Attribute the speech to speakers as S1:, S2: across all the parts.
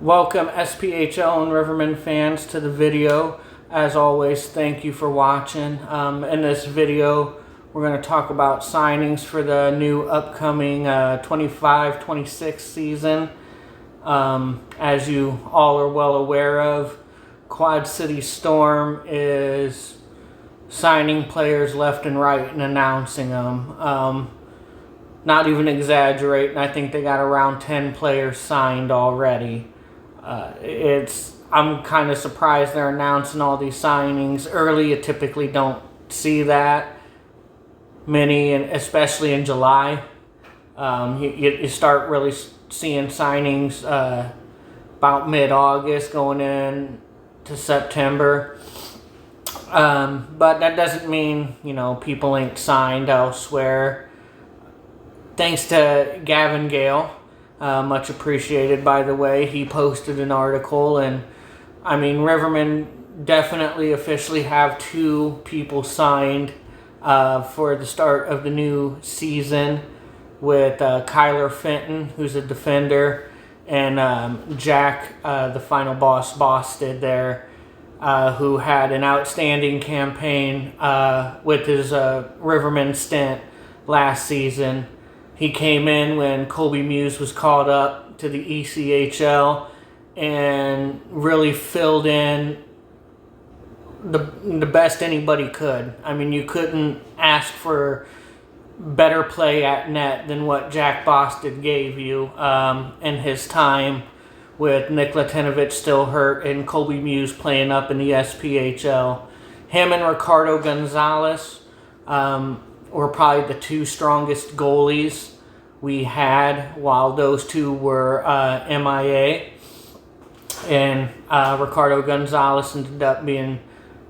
S1: Welcome SPHL and Rivermen fans to the video. As always, thank you for watching. In this video, we're going to talk about signings for the new upcoming 25-26 season. As you all are well aware of, Quad City Storm is signing players left and right and announcing them. Not even exaggerating, I think they got around 10 players signed already. I'm kind of surprised they're announcing all these signings early. You typically don't see that many, and especially in July. You start really seeing signings about mid-August going in to September. But that doesn't mean, people ain't signed elsewhere. Thanks to Gavin Gale. Much appreciated, by the way. He posted an article, and Rivermen definitely officially have 2 people signed for the start of the new season, with Kyler Fenton, who's a defender, and Jack, the final boss Bostedt there, who had an outstanding campaign with his Rivermen stint last season. He came in when Colby Muise was called up to the ECHL and really filled in the best anybody could. You couldn't ask for better play at net than what Jack Bostedt gave you in his time with Latinovich still hurt and Colby Muise playing up in the SPHL. Him and Ricardo Gonzalez were probably the 2 strongest goalies we had while those 2 were MIA. And Ricardo Gonzalez ended up being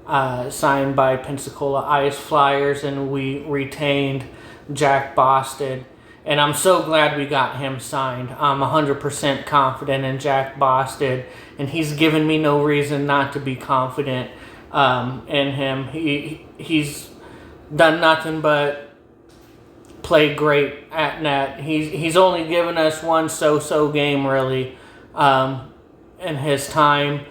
S1: signed by Pensacola Ice Flyers, and we retained Jack Bostedt. And I'm so glad we got him signed. I'm 100% confident in Jack Bostedt, and he's given me no reason not to be confident in him. He's done nothing but play great at net. He's only given us one so-so game, really, in his time.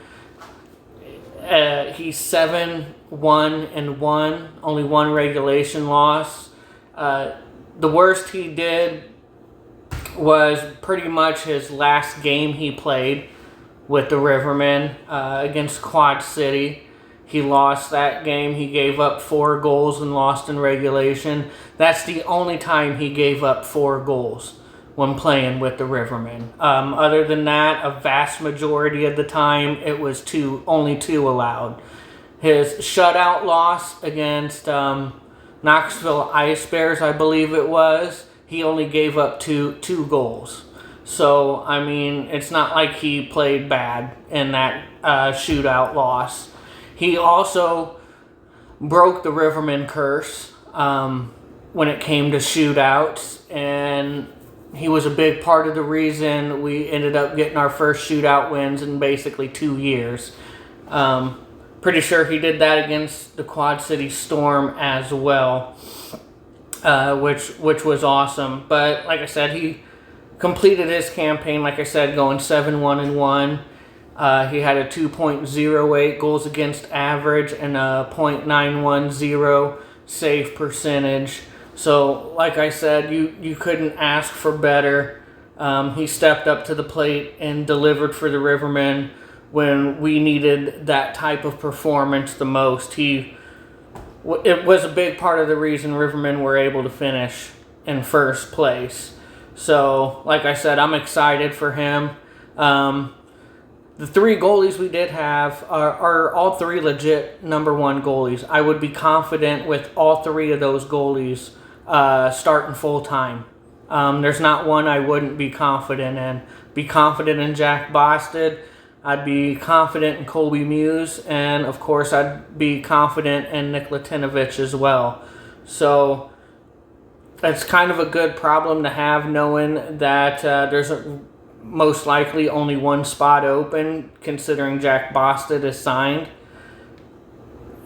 S1: He's 7-1-1, only 1 regulation loss. The worst he did was pretty much his last game he played with the Rivermen against Quad City. He lost that game. He gave up 4 goals and lost in regulation. That's the only time he gave up 4 goals when playing with the Rivermen. Other than that, a vast majority of the time, it was only 2 allowed. His shutout loss against Knoxville Ice Bears, I believe it was, he only gave up two goals. So, it's not like he played bad in that shootout loss. He also broke the Rivermen curse when it came to shootouts, and he was a big part of the reason we ended up getting our first shootout wins in basically 2 years. Pretty sure he did that against the Quad City Storm as well, which was awesome. But like I said, he completed his campaign, like I said, going 7-1-1. He had a 2.08 goals against average and a .910 save percentage. So, like I said, you couldn't ask for better. He stepped up to the plate and delivered for the Rivermen when we needed that type of performance the most. It was a big part of the reason Rivermen were able to finish in first place. So, like I said, I'm excited for him. The 3 goalies we did have are all 3 legit #1 goalies. I would be confident with all 3 of those goalies starting full-time. There's not one I wouldn't be confident in. Be confident in Jack Bostedt. I'd be confident in Colby Muise. And, of course, I'd be confident in Latinovich as well. So, it's kind of a good problem to have, knowing that there's most likely only 1 spot open, considering Jack Bostedt is signed.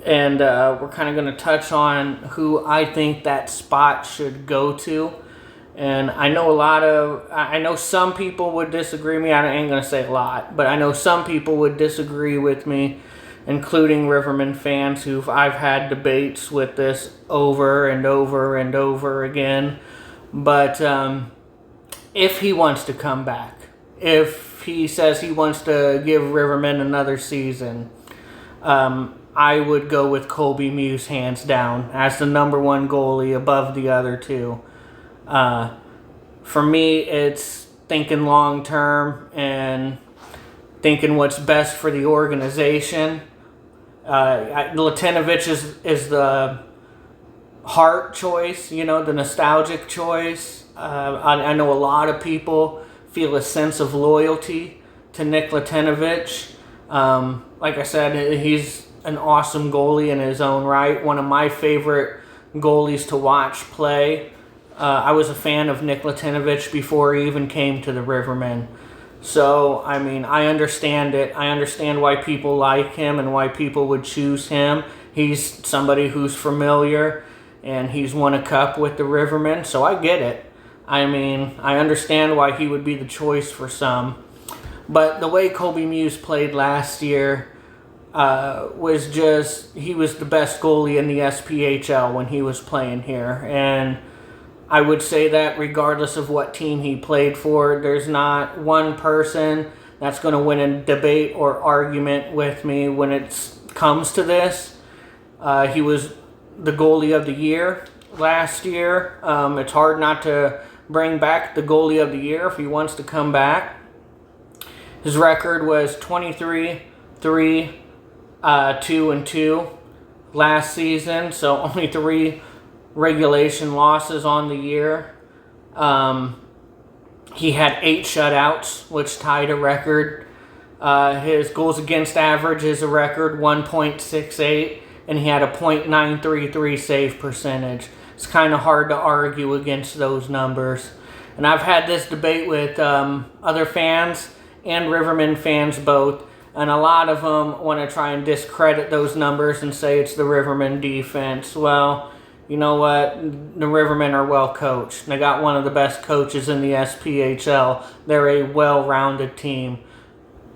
S1: And we're kind of going to touch on who I think that spot should go to. And I know some people would disagree with me. I ain't going to say a lot, but I know some people would disagree with me, including Rivermen fans I've had debates with this over and over and over again. But if he wants to come back, if he says he wants to give Rivermen another season, I would go with Colby Muise hands down as the number one goalie above the other two. For me, it's thinking long term and thinking what's best for the organization. Latinovich is the heart choice, the nostalgic choice. I know a lot of people feel a sense of loyalty to Nick Latinovich. Like I said, he's an awesome goalie in his own right. One of my favorite goalies to watch play. I was a fan of Nick Latinovich before he even came to the Rivermen. So, I mean, I understand it. I understand why people like him and why people would choose him. He's somebody who's familiar, and he's won a cup with the Rivermen, so I get it. I mean, I understand why he would be the choice for some. But the way Colby Muise played last year was just, he was the best goalie in the SPHL when he was playing here. And I would say that regardless of what team he played for, there's not one person that's going to win a debate or argument with me when it comes to this. He was the goalie of the year last year. It's hard not to bring back the goalie of the year if he wants to come back. His record was 23-3-2-2 last season, so only 3 regulation losses on the year. He had 8 shutouts, which tied a record. His goals against average is a record 1.68, and he had a .933 save percentage. It's kind of hard to argue against those numbers. And I've had this debate with other fans and Rivermen fans both, and a lot of them want to try and discredit those numbers and say it's the Rivermen defense. Well, you know what? The Rivermen are well coached. They got one of the best coaches in the SPHL. They're a well-rounded team.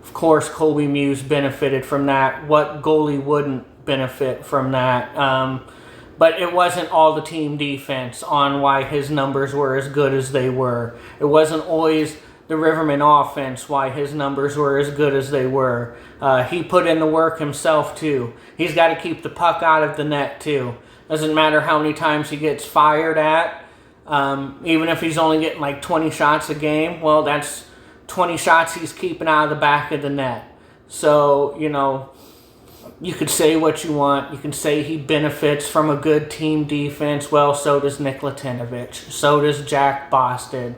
S1: Of course, Colby Muise benefited from that. What goalie wouldn't benefit from that? But it wasn't all the team defense on why his numbers were as good as they were. It wasn't always the Rivermen offense why his numbers were as good as they were. He put in the work himself, too. He's got to keep the puck out of the net, too. Doesn't matter how many times he gets fired at. Even if he's only getting like 20 shots a game, well, that's 20 shots he's keeping out of the back of the net. So, you could say what you want. You can say he benefits from a good team defense. Well, so does Nick Latinovich. So does Jack Bostedt.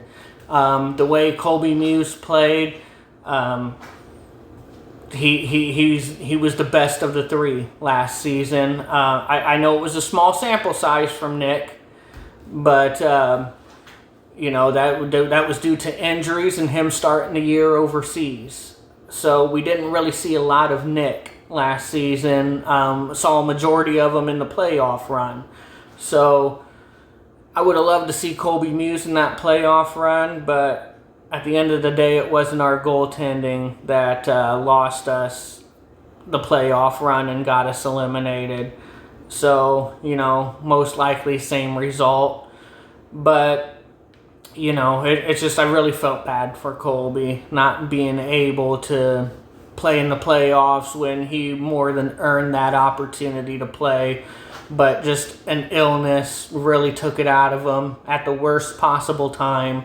S1: The way Colby Muise played, he was the best of the 3 last season. I know it was a small sample size from Nick, but that was due to injuries and him starting the year overseas. So we didn't really see a lot of Nick last season. Saw a majority of them in the playoff run. So I would have loved to see Colby Muise in that playoff run, but at the end of the day, it wasn't our goaltending that lost us the playoff run and got us eliminated. So, most likely same result. But, it's just I really felt bad for Colby not being able to play in the playoffs when he more than earned that opportunity to play. But just an illness really took it out of him at the worst possible time.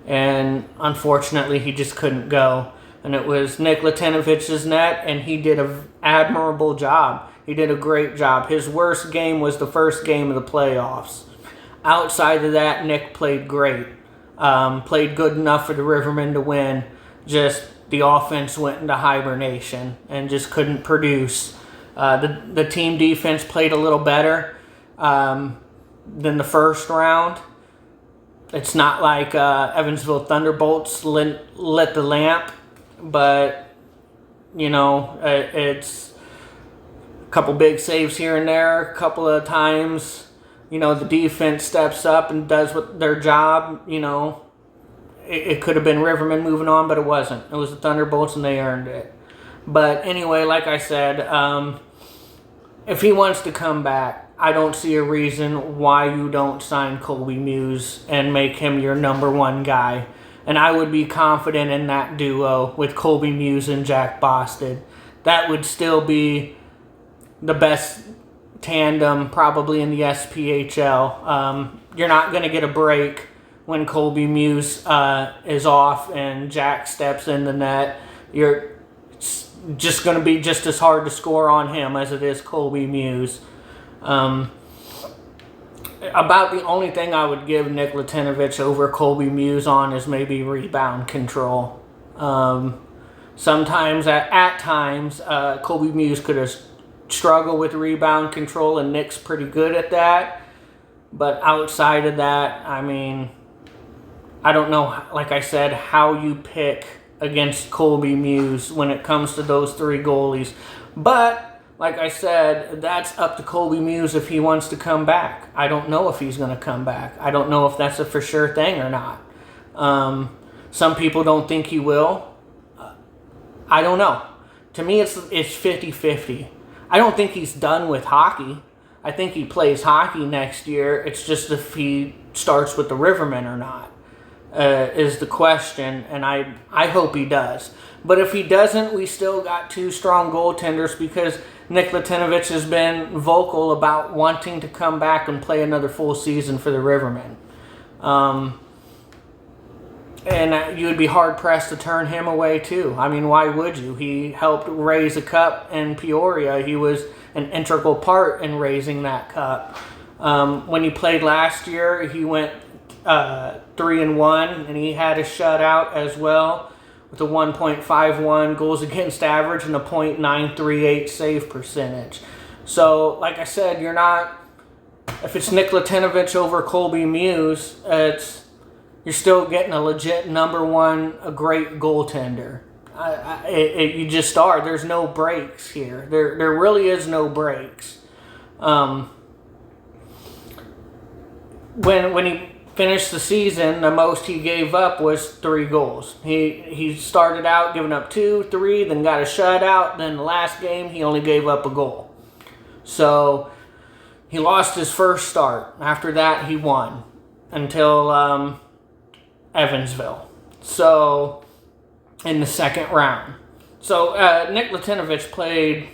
S1: And unfortunately, he just couldn't go. And it was Nick Latinovich's net, and he did an admirable job. He did a great job. His worst game was the first game of the playoffs. Outside of that, Nick played great. Played good enough for the Rivermen to win. Just the offense went into hibernation and just couldn't produce. The team defense played a little better than the first round. It's not like Evansville Thunderbolts lit the lamp, but, it's a couple big saves here and there, a couple of times the defense steps up and does their job, it could have been Rivermen moving on, but it wasn't. It was the Thunderbolts, and they earned it. But anyway, like I said, if he wants to come back, I don't see a reason why you don't sign Colby Muise and make him your number one guy. And I would be confident in that duo with Colby Muise and Jack Bostedt. That would still be the best tandem probably in the SPHL. You're not going to get a break when Colby Muise is off and Jack steps in the net. You're just going to be just as hard to score on him as it is Colby Muise. About the only thing I would give Nick Latinovich over Colby Muise on is maybe rebound control. Sometimes, at times, Colby Muise could have struggled with rebound control, and Nick's pretty good at that. But outside of that, I mean, I don't know, like I said, how you pick against Colby Muise when it comes to those three goalies. But, like I said, that's up to Colby Muise if he wants to come back. I don't know if he's going to come back. I don't know if that's a for sure thing or not. Some people don't think he will. I don't know. To me, it's 50-50. I don't think he's done with hockey. I think he plays hockey next year. It's just if he starts with the Rivermen or not. Is the question, and I hope he does. But if he doesn't, we still got two strong goaltenders because Nick Latinovich has been vocal about wanting to come back and play another full season for the Rivermen. And you would be hard-pressed to turn him away, too. I mean, why would you? He helped raise a cup in Peoria. He was an integral part in raising that cup. When he played last year, he went 3-1, and he had a shutout as well with a 1.51 goals against average and a .938 save percentage. So, like I said, if it's Nick Latinovich over Colby Muise, you're still getting a legit number one, a great goaltender. You just are. There's no breaks here. There really is no breaks. When he finished the season, the most he gave up was 3 goals. He started out giving up 2, 3, then got a shutout. Then the last game, he only gave up a goal. So he lost his first start. After that, he won until Evansville. So in the second round. So Nick Latinovich played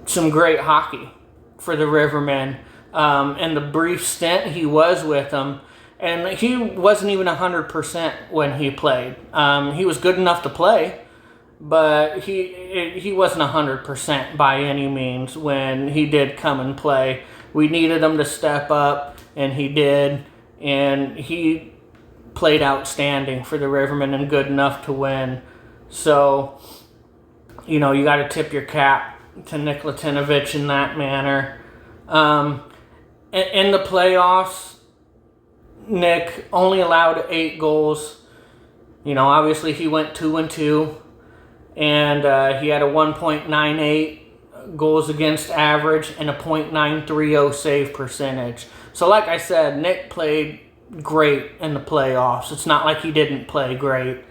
S1: some great hockey for the Rivermen. And the brief stint he was with them, and he wasn't even 100% when he played. He was good enough to play, but he wasn't 100% by any means when he did come and play. We needed him to step up, and he did, and he played outstanding for the Rivermen and good enough to win. So, you got to tip your cap to Nick Latinovich in that manner. In the playoffs, Nick only allowed 8 goals. Obviously he went 2-2, and he had a 1.98 goals against average and a .930 save percentage. So like I said, Nick played great in the playoffs. It's not like he didn't play great.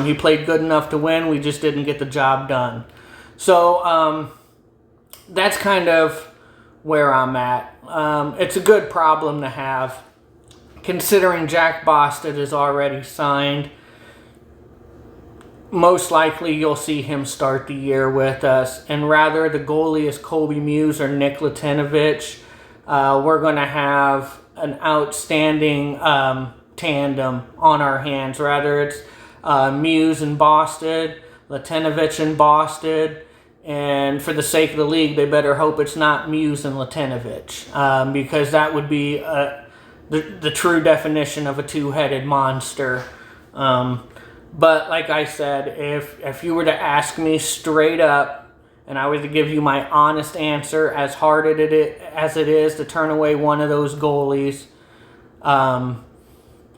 S1: He played good enough to win. We just didn't get the job done. So that's kind of where I'm at. It's a good problem to have, considering Jack Bostedt is already signed. Most likely you'll see him start the year with us, and rather the goalie is Colby Muise or Nick Latinovich. We're going to have an outstanding tandem on our hands. Rather it's Muise and Bostedt, Latinovich and Bostedt. And for the sake of the league, they better hope it's not Muise and Latinovich, because that would be the true definition of a two-headed monster. But like I said, if you were to ask me straight up, and I were to give you my honest answer, as hard as it is to turn away one of those goalies,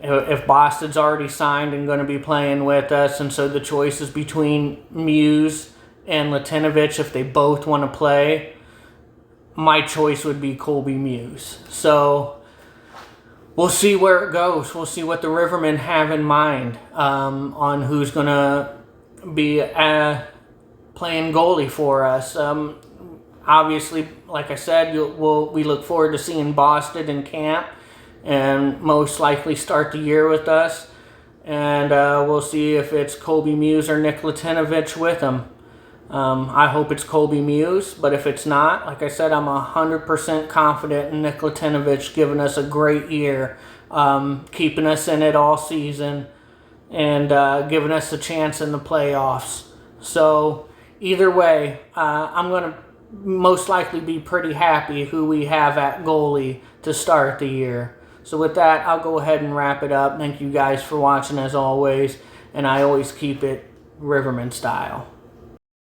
S1: if Bosted's already signed and going to be playing with us, and so the choice is between Muise and Latinovich, if they both want to play, my choice would be Colby Muise. So we'll see where it goes. We'll see what the Rivermen have in mind on who's going to be playing goalie for us. Obviously, like I said, we look forward to seeing Bostedt in camp and most likely start the year with us. And we'll see if it's Colby Muise or Nick Latinovich with him. I hope it's Colby Muise, but if it's not, like I said, I'm 100% confident in Nick Latinovich giving us a great year, keeping us in it all season, and giving us a chance in the playoffs. So either way, I'm going to most likely be pretty happy who we have at goalie to start the year. So with that, I'll go ahead and wrap it up. Thank you guys for watching as always, and I always keep it Rivermen style.